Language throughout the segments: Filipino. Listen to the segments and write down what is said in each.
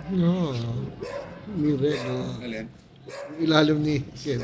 No. Ni red. Alin? Ilalim ni Ken.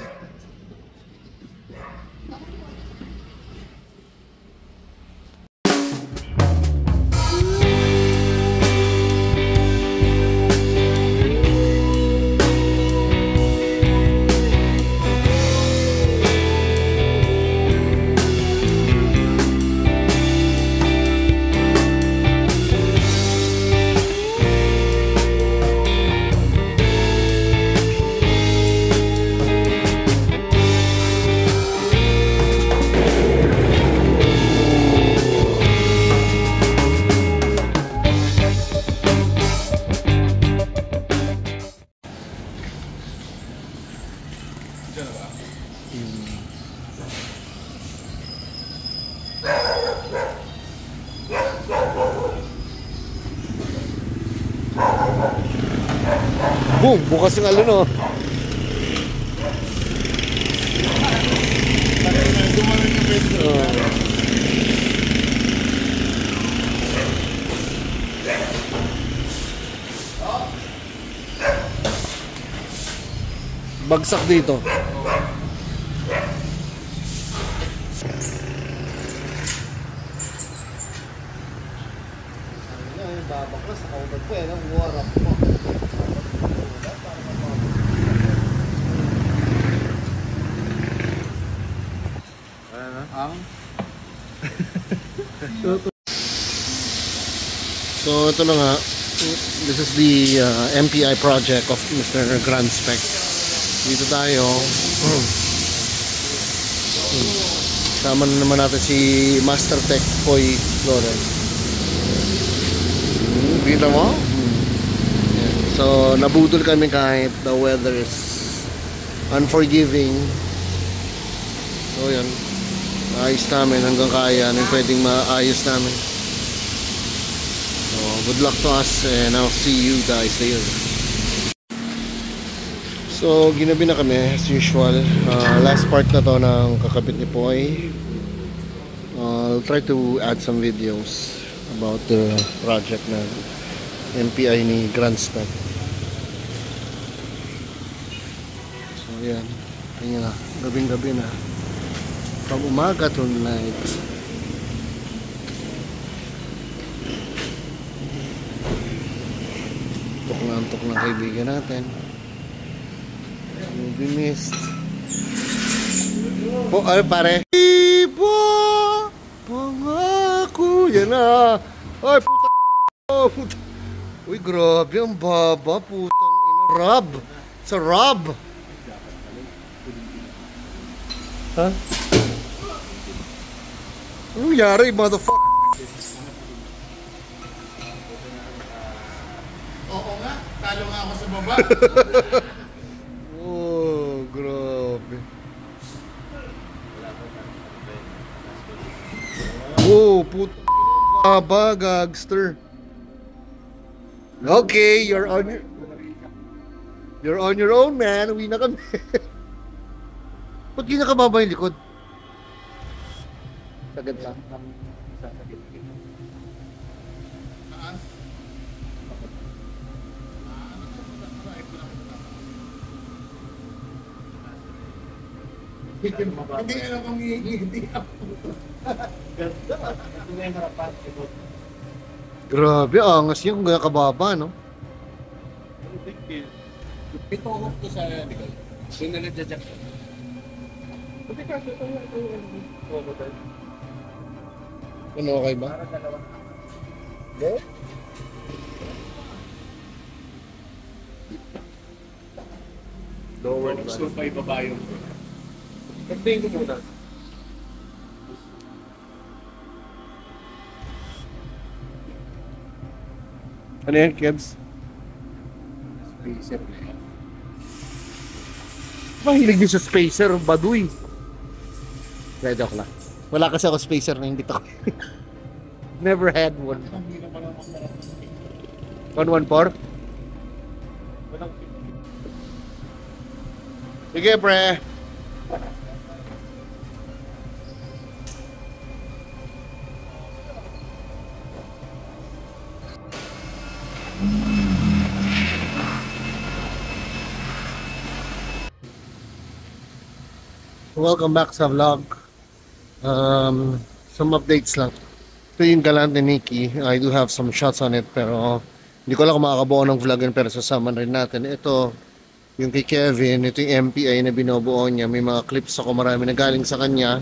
Boom! Bukas yung alo, no? Bagsak dito. Babaklas, nakaubat po yan, ang warap po. So ito na nga, this is the MPI project of Mr. Grand Spec. Dito tayo. Sama na naman natin si Master Tech Koy Lawrence. Kita mo? So nabudol kami kahit the weather is unforgiving. So yan, ayos namin hanggang kaya yung pwedeng maayos namin. So good luck to us and I'll see you guys later. So ginabi na kami as usual. Last part na to ng kakabit ni Poy. I'll try to add some videos about the project na MPI ni Grand Spec. So yan, kanya na, gabing-gabi na. Pag umaga tonight. Antok ng kaibigan natin. Movie mist. Po, ano pare? Iba pangako. Yan na. Ay puta. Oh, puta. Uy grabe ang baba. Putang ina. Rob. Sa Rob. Ha? Anong nangyari motherfucker? Oo nga, talo nga ako sa baba. Oh, grabe. Oh, puta baba, gangster. Okay, you're on your own, man. Uwi na kami. Ba't di nakababa yung likod? Sagad lang. Hindi alam kung hindi ako. Ganda. Hindi yung harapan. Grabe, angas yan kung nakababa, no? Ito ako to sa likod. Doon na nagja-jack. Pati kasi ito yung Ano, okay ba? para dalawa. Go? Lower gusto pa ibaba yung pagtingin ko muna. Ano yan, Kebs? Spacer na yan. Mahilig din sa spacer, baduy. Kaya joke lang. Wala kasi ako spacer na hindi to. Never had one. 114? Sige, pre. Welcome back sa vlog. Some updates lang. Ito yung Galant ni Nikki. I do have some shots on it pero hindi ko lang kung makakabuo ng vlog yun, pero sasama rin natin. Ito yung kay Kevin. Ito yung MPI na binubuo niya. May mga clips ako marami na galing sa kanya.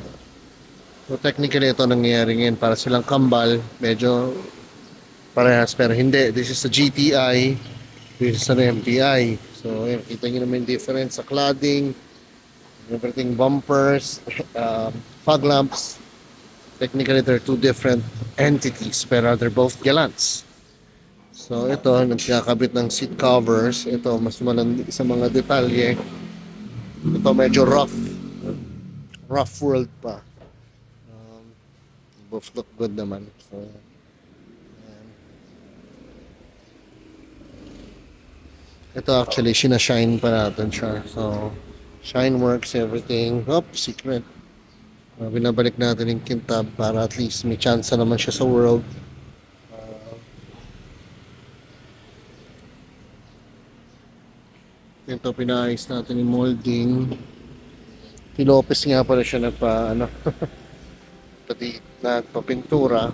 So technically ito nangyayari ngayon para silang kambal. Medyo parehas pero hindi. This is a GTI. This is an MPI. So yun, kita nyo naman yung difference sa cladding, everything, bumpers, fog lamps. Technically they're two different entities pero they're both Galants. So ito, nagkakabit ng seat covers. Ito, mas malandi sa mga detalye. Ito medyo rough. Rough world pa. Both look good naman. So, ayan. Ito actually, sinashine pa natin siya. So, shine works, everything. Secret. Binabalik natin yung kintab para at least may chance naman siya sa world. Ito, pinaayos natin yung molding. Si Lopez nga pala siya nagpapintura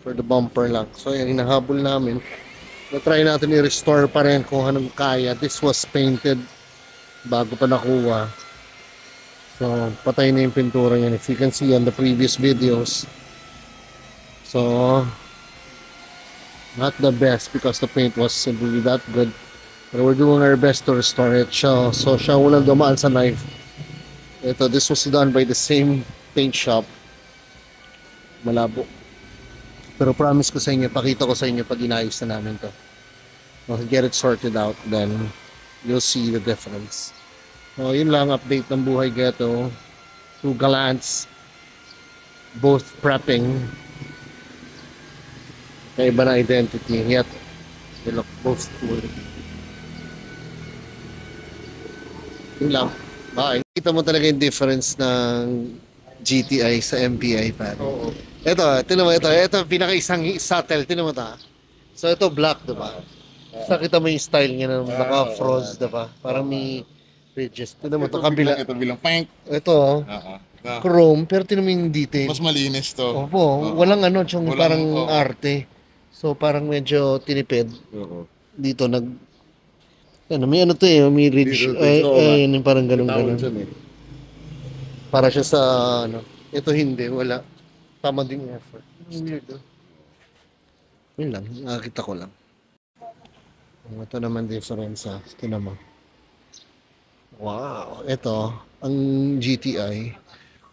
for the bumper lang. So yan, hinahabol namin. Na-try natin i-restore pa rin kung anong kaya. This was painted bago pa nakuha. So, patay na yung pintura yan. If you can see on the previous videos. So, not the best because the paint wasn't really that good. But we're doing our best to restore it. So siya walang dumaan sa knife. Ito, this was done by the same paint shop. Malabo. Pero promise ko sa inyo, pakita ko sa inyo pag inayos na namin to. We'll get it sorted out, then you'll see the difference. So, yun lang update ng Buhay Ghetto. Two Galants, both prepping. Kaiba na identity, yet they look both cool. Yun lang. Bye. Kita mo talaga yung difference ng GTI sa MPI, pare. Oo. Ito, tinan mo ito. Ito pinaka-isang subtle. Tinan mo ito. So, ito black, diba? So, kita mo yung style niya na naka-froze, diba? Parang may ridges. Tinan mo ito, kabila. Ito bilang pink. Ito, chrome, pero tinan mo yung detail. Mas malinis to. Opo, walang parang arte. So, parang medyo tinipid. Dito, may may ridge. Yun yung parang ganun-ganun. Para siya sa, ito hindi, wala. Tama din yung effort. Weird, Yun lang, nakakita ko lang. Ito naman difference, Tinan mo. Wow, ito, ang GTI,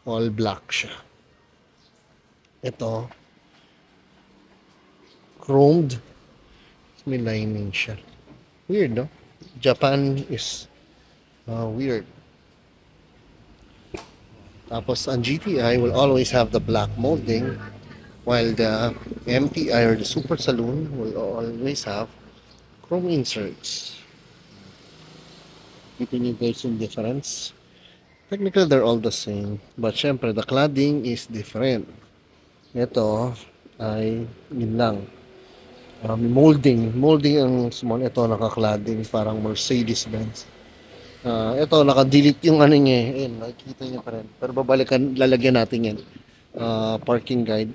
all black siya. Ito, chromed, may lining siya. Weird, no? Japan is weird. Tapos ang GTI will always have the black molding, while the MPI or the Super Saloon will always have chrome inserts. Kita niyo guys yung difference. Technically they're all the same, but syempre the cladding is different. Ito ay yun lang. Molding ang small. Ito naka-cladding parang Mercedes-Benz. Ito naka-delete yung niya. Ayun, nakikita niyo pa rin. Pero lalagyan natin yan. Parking guide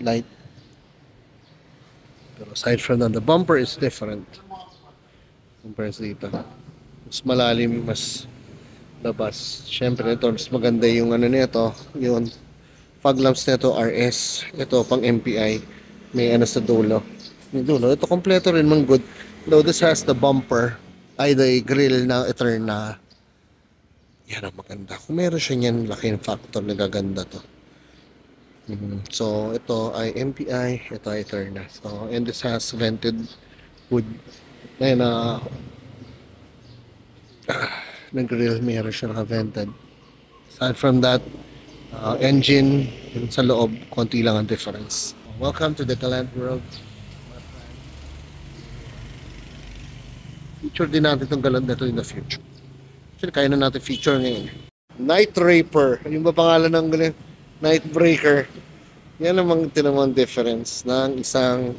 light. Pero aside from that, the bumper is different compared dito. Mas malalim, mas labas. Syempre ito, mas maganda yung nito. Yung fog lamps nito RS. Ito pang MPI. May sa dulo. Ito kompleto rin man good. Though this has the bumper, the grill na Eterna. Yan ang maganda. Kung meron siya niyan, laki ng factor na gaganda to. So ito ay MPI, ito ay Eterna. So, and this has vented wood. Ngayon na grill, meron siya naka-vented. Aside from that, engine sa loob, konti lang ang difference. Welcome to the Galant world. Feature din natin itong Galant na ito in the future. Actually, kaya na natin feature ngayon. Night Raper. Yung ba pangalan ng Galant? Night Breaker. Yan namang tinamang difference ng isang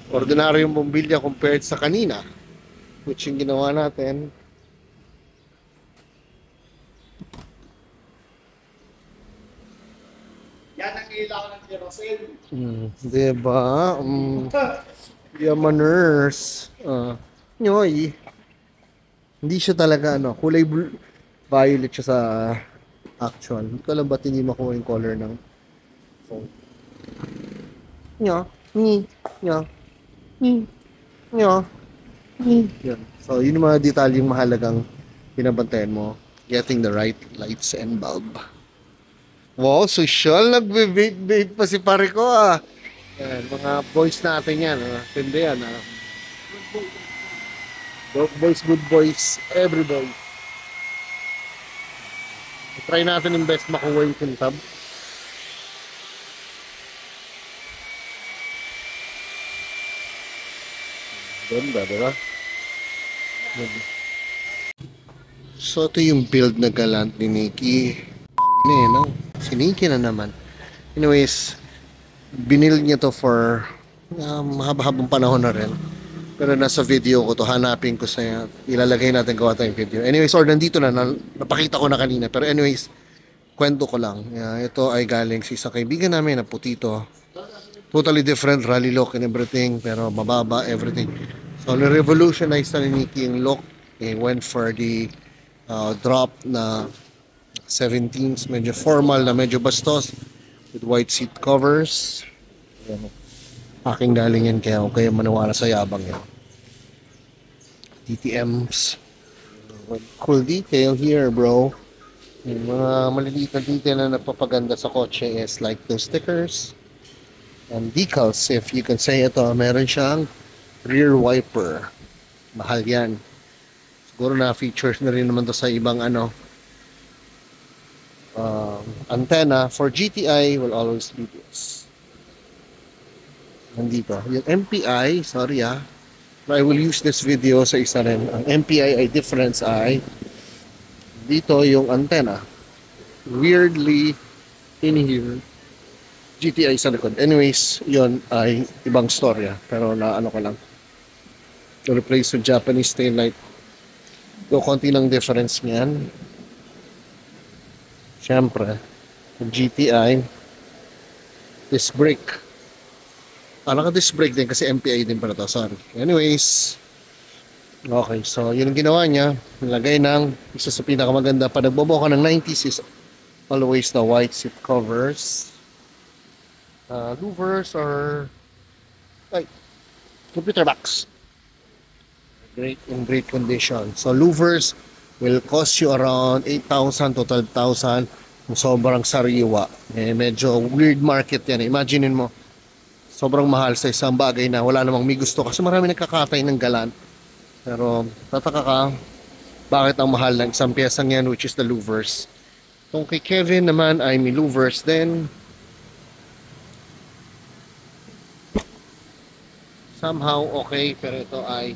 ordinaryong bombilya compared sa kanina, which yung ginawa natin. Yan ang ilaw ng kerosene. Diba? Yamaners. Nyoy. Hindi siya talaga kulay violet siya sa actual. Hindi ko alam ba't hindi makuha yung color ng phone. Nya. Ni. Nya. Ni. Nya. Ni. Yan. So, yun yung mga detalyeng mahalagang pinabantayan mo. Getting the right lights and bulb. Wow, social. Nagbe-vape pa si pare ko Yan, mga boys natin yan. Tindi yan Good boys, every boy. Try natin yung best makuha yung kintab. Ganda, diba? So, ito yung build na galant ni Nikki. Si Nikki na naman. Anyways, binil niya to for mahaba-habang panahon na rin. Pero nasa video ko to, hanapin ko sa ilalagay natin gawa tayong video. Anyways, or nandito napakita ko na kanina. Pero anyways, kwento ko lang. Ito ay galing sa isang kaibigan namin na puti to. Totally different rally look and everything, pero mababa, everything. So, na-revolutionize na ni Nikki yung look. He went for the drop na 17s, medyo formal na medyo bastos with white seat covers. Aking galing yan, kaya okay maniwala sa yabang yan. TTMs. Cool detail here, bro. Yung mga maliliit na detail na napapaganda sa kotse is like those stickers and decals, if you can say ito. Meron siyang rear wiper. Mahal yan. Siguro na features na rin naman to sa ibang antenna. For GTI will always be this. Nandito. Yung MPI, sorry I will use this video sa isa rin. Ang MPI ay difference ay dito yung antenna. Weirdly in here, GTI sa likod. Anyways, yon ay ibang storya. Pero ko lang. To replace with Japanese tail light. So, konti lang difference niyan. Siyempre, yung GTI, disc brake. Naka-disc brake din kasi MPI din pala to. Sorry. Anyways, okay. So, yun ang ginawa niya. Nilagay ng isa sa pinakamaganda. Pag nagbobo ka ng 90s is always the white seat covers. Louvers or computer box. In great condition. So, louvers will cost you around 8,000 to 12,000. Sobrang sariwa. Medyo weird market yan. Imaginein mo, sobrang mahal sa isang bagay na wala namang may gusto kasi marami nagkakatay ng galan. Pero tataka ka, bakit ang mahal ng isang piyesang yan, which is the louvers. Kung kay Kevin naman ay may louvers, then somehow okay, pero ito ay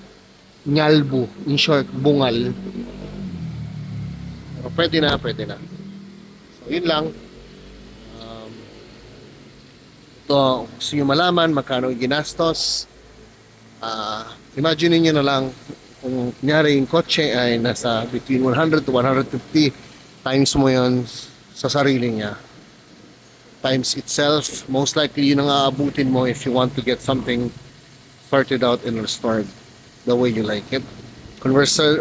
nyalbu, in short, bungal. Pero pwede na. So yun lang. Ito, gusto nyo malaman magkano ginastos. Imagine niyo na lang kung kunyari yung kotse ay nasa between 100 to 150 times mo yon sa sarili niya. Times itself, most likely yun ang aabutin mo if you want to get something sorted out and restored the way you like it.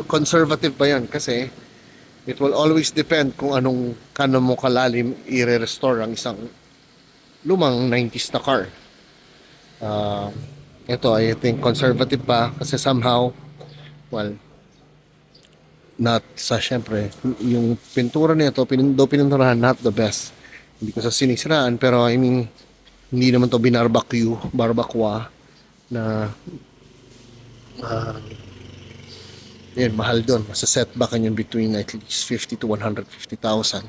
Conservative ba yan? Kasi it will always depend kung anong mo kalalim i-restore ang isang lumang 90s na car. Ito I think conservative pa kasi somehow, well, not sa syempre yung pintura nito pininturahan not the best. Hindi ko sa sinisiraan, pero I mean hindi naman to barbakwa na yun, mahal doon. Sa setback yun between at least 50 to 150,000.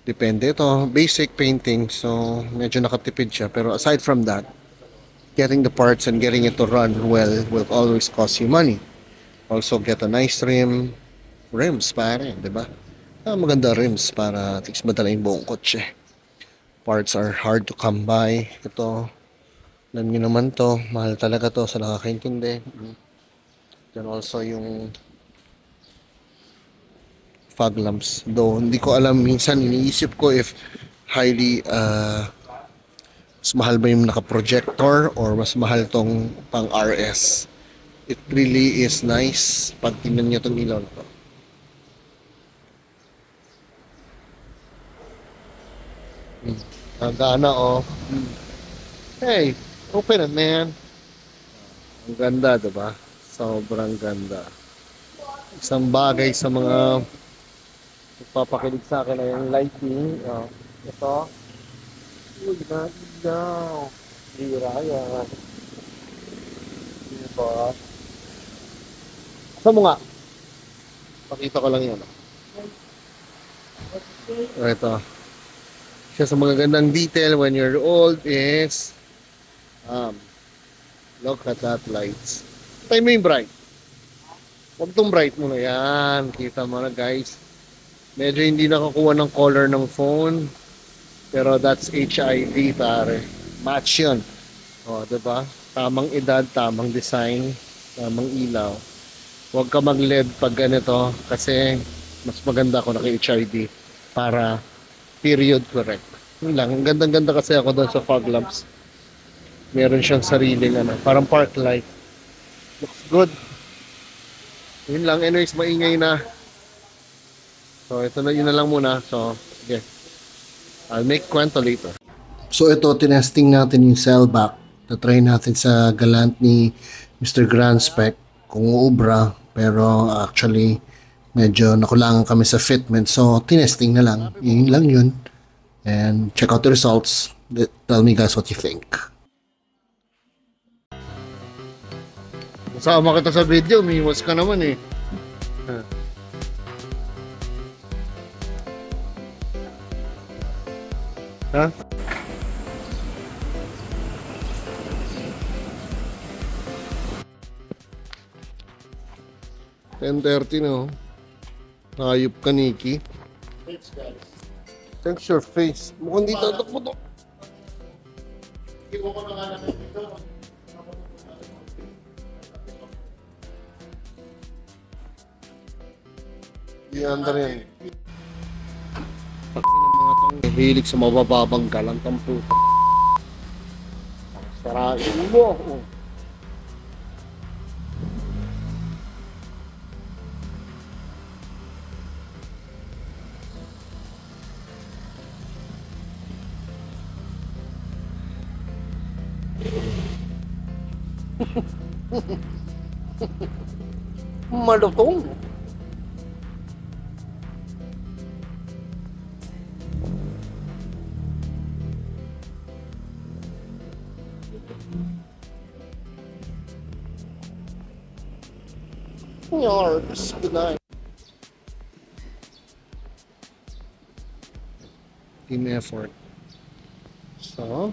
Depende. Ito, basic painting. So, medyo nakatipid siya. Pero aside from that, getting the parts and getting it to run well will always cost you money. Also, get a nice rims pare, diba? Maganda rims para at least madala yung buong kotse. Parts are hard to come by. Ito, Alam nyo naman to, mahal talaga to sa nakakaintindi. Then also yung fog lamps. Though hindi ko alam, minsan iniisip ko if highly mas mahal ba yung naka-projector or mas mahal tong pang RS. It really is nice pag tingnan nyo tong ilaw na to. Gana oh. Hey, open it man. Ang ganda, diba? Sobrang ganda. Isang bagay sa mga nagpapakilig sa akin ay yung lighting. Ito. Uy, nailaw. Hira yan. Diba? Asa mo nga? Pakita ko lang yan. Ito. Siya sa mga gandang detail when you're old is look at that lights. Tayo mo yung bright. Huwag tong bright mo na yan. Kita mo na guys. Medyo hindi nakakuha ng color ng phone. Pero that's HID pare. Match yun. O, diba? Tamang edad, tamang design, tamang ilaw. Huwag ka mag-LED pag ganito kasi mas maganda ako naka-HID para period correct. Yun lang. Ang gandang-ganda kasi ako doon sa fog lamps. Meron siyang sariling parang park light. Looks good. Yun lang. Anyways, maingay na. So, yun na lang muna. So, okay. I'll make kwento later. So, ito, tinesting natin yung cell back. Tatry natin sa Galant ni Mr. Grand Spec kung uubra. Pero, actually, medyo nakulangan kami sa fitment. So, tinesting na lang. Yun lang yun. And check out the results. Tell me guys what you think. Kasama kita sa video, umiwas ka naman eh. Ha? $10:30 na oh. Hayop ka, Nikki. Thanks your face. Mukhang dito atak mo to. Iwan ko na nga natin dito. Di under yan. Pagkin ng mga tong hilig sa mabababang galang kang puta. Sarain mo. Oh. Malutong. Yards, good night. Team effort. So,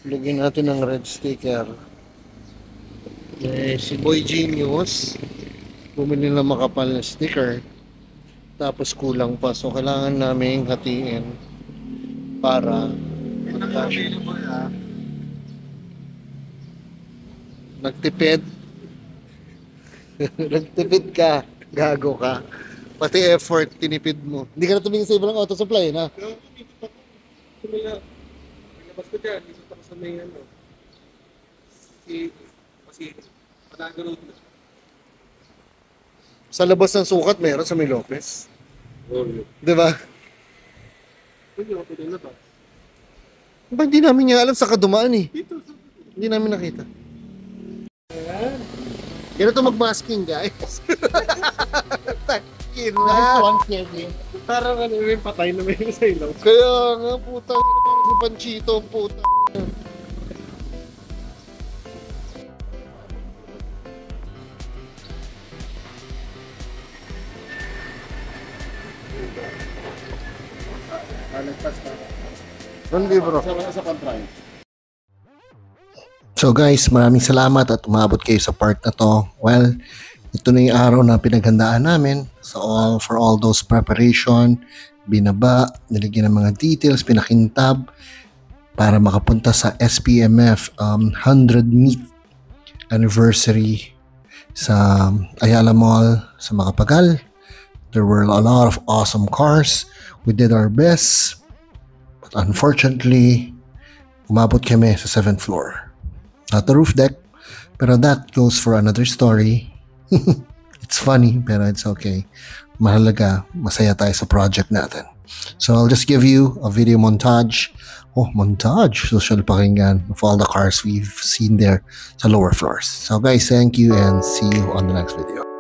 lagyan natin ng red sticker. Si Boy Genius bumili ng makapal na sticker tapos kulang pa, so kailangan namin hatiin para nagtipid. Nagtipid ka, gago ka, pati effort tinipid mo. Hindi ka na tumingin sa ibang auto supply na Labas ko dyan, dito ako sa may kasi panaganood na. sa labas ng sukat meron sa may Lopez, di ba? Ba hindi namin nga alam sa kadumaan eh. Hindi namin nakita. Ganito mag-masking guys. Takin na. Parang may patay na may sa ilaw. Kaya nga putang parang si Panchito ang putang. Hindi bro. Sa contract. So guys, maraming salamat at umabot kayo sa part na to. Well, ito na yung araw na pinaghandaan namin. So for all those preparation, binaba, nilagyan ng mga details, pinakintab. para makapunta sa SPMF 100 meet anniversary sa Ayala Mall sa Macapagal. There were a lot of awesome cars. We did our best, but unfortunately, umabot kami sa 7th floor. Not the roof deck, pero that goes for another story. It's funny, pero it's okay. Mahalaga, masaya tayo sa project natin. So I'll just give you a video montage. Oh, montage! Social pakinggan of all the cars we've seen there sa lower floors. So guys, thank you and see you on the next video.